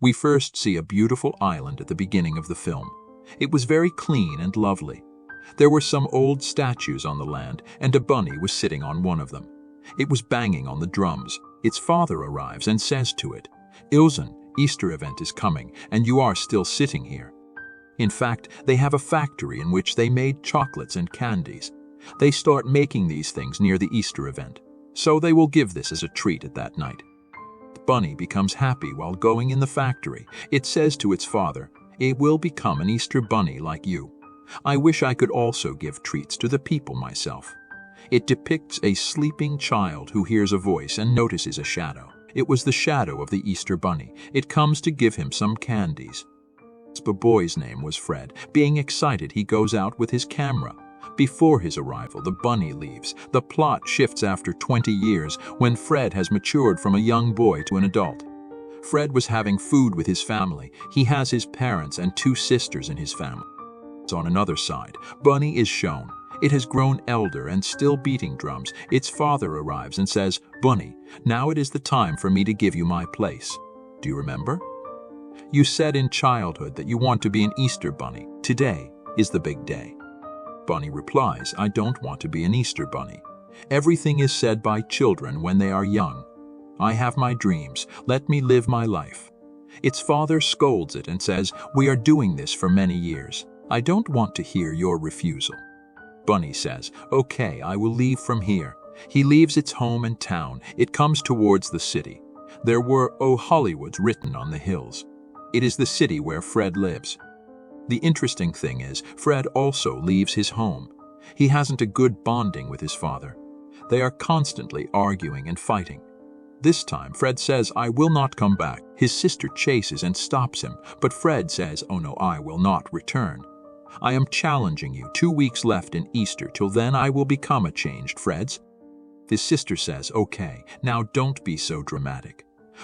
We first see a beautiful island at the beginning of the film. It was very clean and lovely. There were some old statues on the land, and a bunny was sitting on one of them. It was banging on the drums. Its father arrives and says to it, "Ilsen, Easter event is coming, and you are still sitting here." In fact, they have a factory in which they made chocolates and candies. They start making these things near the Easter event, so they will give this as a treat at that night. The bunny becomes happy while going in the factory. It says to its father, "It will become an Easter bunny like you. I wish I could also give treats to the people myself." It depicts a sleeping child who hears a voice and notices a shadow. It was the shadow of the Easter bunny. It comes to give him some candies. The boy's name was Fred. Being excited, he goes out with his camera. Before his arrival, the bunny leaves. The plot shifts after 20 years, when Fred has matured from a young boy to an adult. Fred was having food with his family. He has his parents and 2 sisters in his family. On another side, Bunny is shown. It has grown elder and still beating drums. Its father arrives and says, "Bunny, now it is the time for me to give you my place. Do you remember? You said in childhood that you want to be an Easter bunny. Today is the big day." Bunny replies, "I don't want to be an Easter bunny. Everything is said by children when they are young. I have my dreams. Let me live my life." Its father scolds it and says, "We are doing this for many years. I don't want to hear your refusal." Bunny says, "Okay, I will leave from here." He leaves its home and town. It comes towards the city. There were "Oh Hollywoods" written on the hills. It is the city where Fred lives. The interesting thing is, Fred also leaves his home. He hasn't a good bonding with his father. They are constantly arguing and fighting. This time, Fred says, "I will not come back." His sister chases and stops him, but Fred says, "Oh no, I will not return. I am challenging you. 2 weeks left in Easter. Till then I will become a changed Freds." His sister says, "Okay, now don't be so dramatic."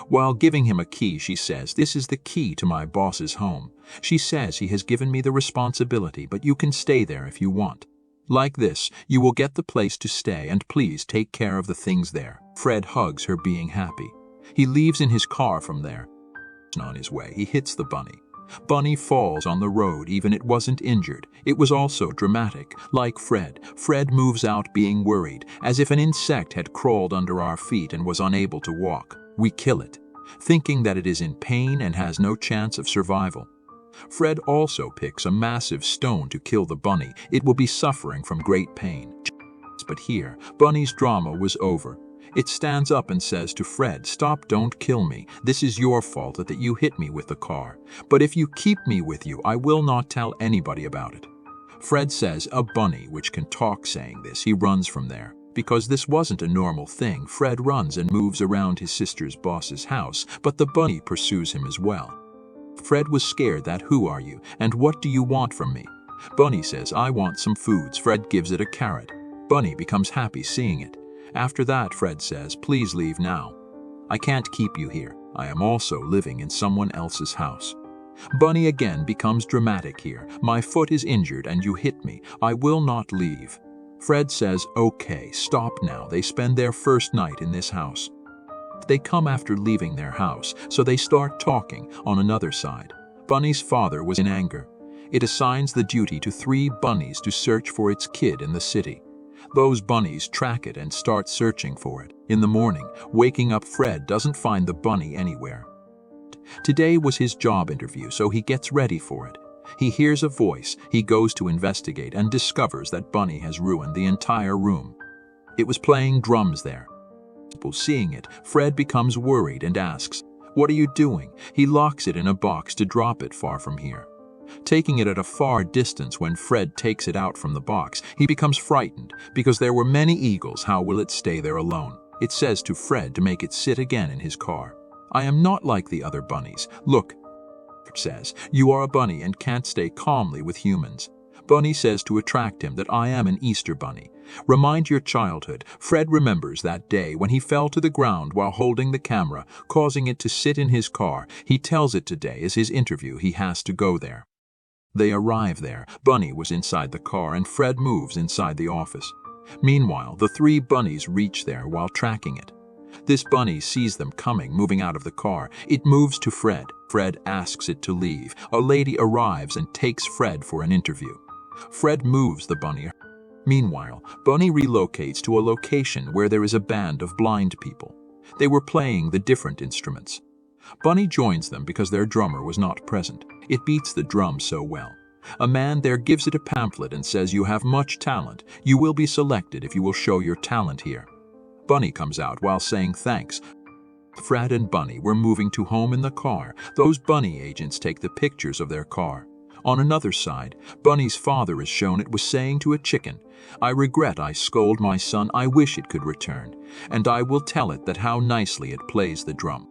While giving him a key, she says, "This is the key to my boss's home. She says he has given me the responsibility, but you can stay there if you want. Like this, you will get the place to stay, and please take care of the things there." Fred hugs her, being happy. He leaves in his car from there. On his way, he hits the bunny. Bunny falls on the road, even it wasn't injured. It was also dramatic. Like Fred, Fred moves out being worried, as if an insect had crawled under our feet and was unable to walk. We kill it, thinking that it is in pain and has no chance of survival. Fred also picks a massive stone to kill the bunny. It will be suffering from great pain. But here, Bunny's drama was over. It stands up and says to Fred, "Stop, don't kill me. This is your fault that you hit me with the car. But if you keep me with you, I will not tell anybody about it." Fred says, "A bunny which can talk," saying this, he runs from there. Because this wasn't a normal thing, Fred runs and moves around his sister's boss's house, but the bunny pursues him as well. Fred was scared that, "Who are you, and what do you want from me?" Bunny says, "I want some foods." Fred gives it a carrot. Bunny becomes happy seeing it. After that, Fred says, "Please leave now. I can't keep you here. I am also living in someone else's house." Bunny again becomes dramatic here. "My foot is injured and you hit me. I will not leave." Fred says, "Okay, stop now." They spend their first night in this house. They come after leaving their house, so they start talking on another side. Bunny's father was in anger. It assigns the duty to 3 bunnies to search for its kid in the city. Those bunnies track it and start searching for it. In the morning, waking up, Fred doesn't find the bunny anywhere. Today was his job interview, so he gets ready for it. He hears a voice. He goes to investigate and discovers that Bunny has ruined the entire room. It was playing drums there. Seeing it, Fred becomes worried and asks, "What are you doing?" He locks it in a box to drop it far from here. Taking it at a far distance, when Fred takes it out from the box, he becomes frightened because there were many eagles. How will it stay there alone? It says to Fred to make it sit again in his car. "I am not like the other bunnies. Look," says, "you are a bunny and can't stay calmly with humans." Bunny says to attract him that I am an Easter bunny. Remind your childhood. Fred remembers that day when he fell to the ground while holding the camera, causing it to sit in his car. He tells it today is his interview. He has to go there. They arrive there. Bunny was inside the car and Fred moves inside the office. Meanwhile, the 3 bunnies reach there while tracking it. This bunny sees them coming, moving out of the car. It moves to Fred. Fred asks it to leave. A lady arrives and takes Fred for an interview. Fred moves the bunny. Meanwhile, Bunny relocates to a location where there is a band of blind people. They were playing the different instruments. Bunny joins them because their drummer was not present. It beats the drum so well. A man there gives it a pamphlet and says, "You have much talent. You will be selected if you will show your talent here." Bunny comes out while saying thanks. Fred and Bunny were moving to home in the car. Those bunny agents take the pictures of their car. On another side, Bunny's father is shown. It was saying to a chicken, "I regret I scold my son. I wish it could return. And I will tell it that how nicely it plays the drum."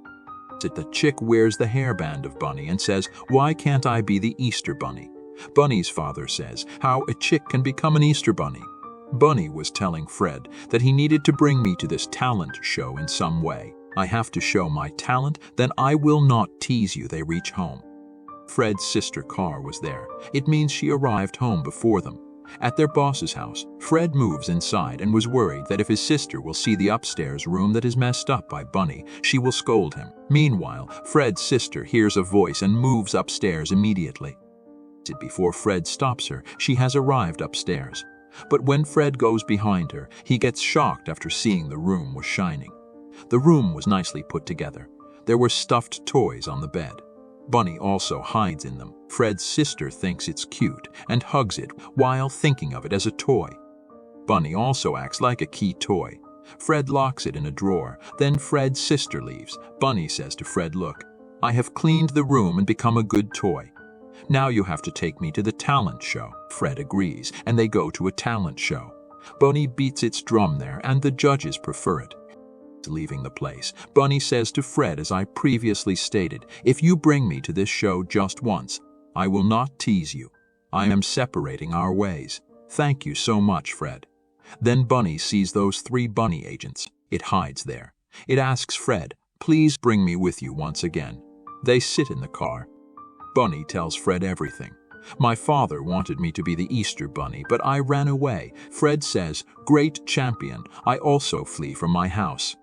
The chick wears the hairband of Bunny and says, "Why can't I be the Easter bunny?" Bunny's father says, "How a chick can become an Easter bunny." Bunny was telling Fred that he needed to bring me to this talent show in some way. "I have to show my talent, then I will not tease you." They reach home. Fred's sister car was there. It means she arrived home before them. At their boss's house, Fred moves inside and was worried that if his sister will see the upstairs room that is messed up by Bunny, she will scold him. Meanwhile, Fred's sister hears a voice and moves upstairs immediately. Before Fred stops her, she has arrived upstairs. But when Fred goes behind her, he gets shocked after seeing the room was shining. The room was nicely put together. There were stuffed toys on the bed. Bunny also hides in them. Fred's sister thinks it's cute and hugs it while thinking of it as a toy. Bunny also acts like a key toy. Fred locks it in a drawer. Then Fred's sister leaves. Bunny says to Fred, "Look, I have cleaned the room and become a good toy. Now you have to take me to the talent show." Fred agrees, and they go to a talent show. Bunny beats its drum there, and the judges prefer it. Leaving the place, Bunny says to Fred, "As I previously stated, if you bring me to this show just once, I will not tease you. I am separating our ways. Thank you so much, Fred." Then Bunny sees those 3 bunny agents. It hides there. It asks Fred, "Please bring me with you once again." They sit in the car. Bunny tells Fred everything. "My father wanted me to be the Easter bunny, but I ran away." Fred says, "Great champion, I also flee from my house.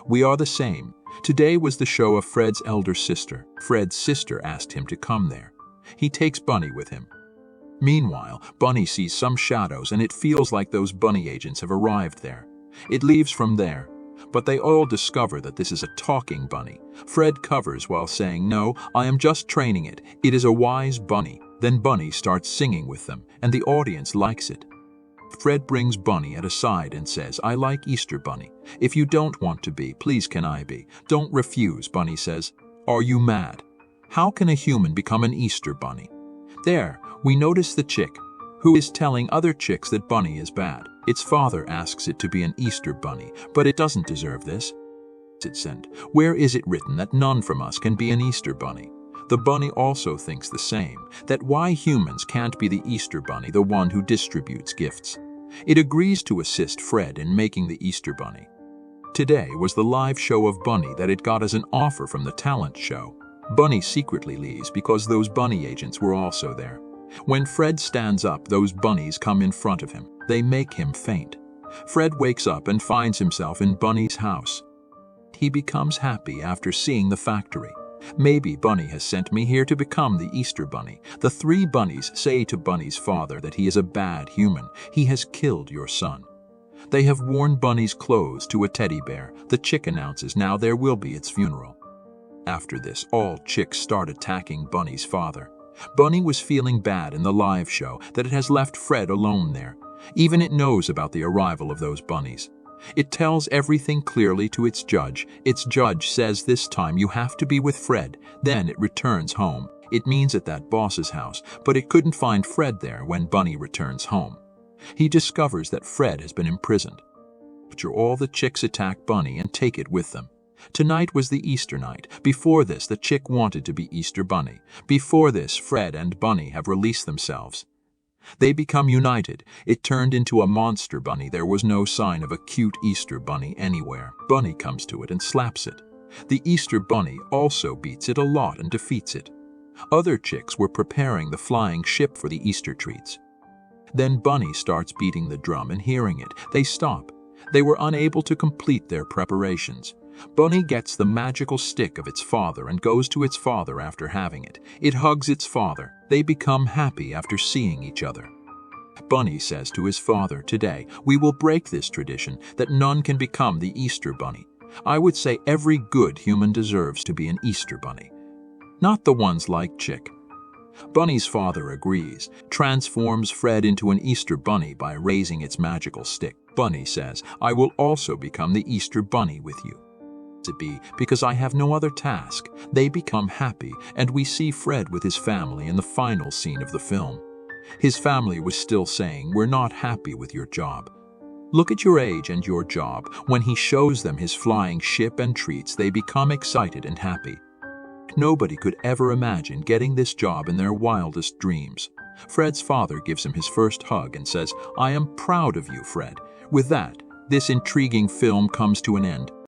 We are the same." Today was the show of Fred's elder sister. Fred's sister asked him to come there. He takes Bunny with him. Meanwhile, Bunny sees some shadows and it feels like those bunny agents have arrived there. It leaves from there, but they all discover that this is a talking bunny. Fred covers while saying, "No, I am just training it. It is a wise bunny." Then Bunny starts singing with them, and the audience likes it. Fred brings Bunny at a side and says, "I like Easter Bunny. If you don't want to be, please can I be? Don't refuse." Bunny says, "Are you mad? How can a human become an Easter bunny?" There, we notice the chick, who is telling other chicks that Bunny is bad. Its father asks it to be an Easter bunny, but it doesn't deserve this. It sent, "Where is it written that none from us can be an Easter bunny?" The bunny also thinks the same, that why humans can't be the Easter bunny, the one who distributes gifts. It agrees to assist Fred in making the Easter bunny. Today was the live show of Bunny that it got as an offer from the talent show. Bunny secretly leaves because those bunny agents were also there. When Fred stands up, those bunnies come in front of him. They make him faint. Fred wakes up and finds himself in Bunny's house. He becomes happy after seeing the factory. "Maybe Bunny has sent me here to become the Easter bunny." The 3 bunnies say to Bunny's father that he is a bad human. "He has killed your son." They have worn Bunny's clothes to a teddy bear. The chick announces now there will be its funeral. After this, all chicks start attacking Bunny's father. Bunny was feeling bad in the live show that it has left Fred alone there. Even it knows about the arrival of those bunnies. It tells everything clearly to its judge. Its judge says this time you have to be with Fred. Then it returns home. It means at that boss's house, but it couldn't find Fred there when Bunny returns home. He discovers that Fred has been imprisoned. After all, the chicks attack Bunny and take it with them. Tonight was the Easter night. Before this, the chick wanted to be Easter Bunny. Before this, Fred and Bunny have released themselves. They become united. It turned into a monster bunny. There was no sign of a cute Easter bunny anywhere. Bunny comes to it and slaps it. The Easter bunny also beats it a lot and defeats it. Other chicks were preparing the flying ship for the Easter treats. Then Bunny starts beating the drum and hearing it. They stop. They were unable to complete their preparations. Bunny gets the magical stick of its father and goes to its father after having it. It hugs its father. They become happy after seeing each other. Bunny says to his father, "Today, we will break this tradition that none can become the Easter Bunny. I would say every good human deserves to be an Easter Bunny. Not the ones like Chick." Bunny's father agrees, transforms Fred into an Easter Bunny by raising its magical stick. Bunny says, "I will also become the Easter Bunny with you. It be because I have no other task." They become happy, and we see Fred with his family in the final scene of the film. His family was still saying, "We're not happy with your job. Look at your age and your job." When he shows them his flying ship and treats, they become excited and happy. Nobody could ever imagine getting this job in their wildest dreams. Fred's father gives him his first hug and says, "I am proud of you, Fred." With that, this intriguing film comes to an end.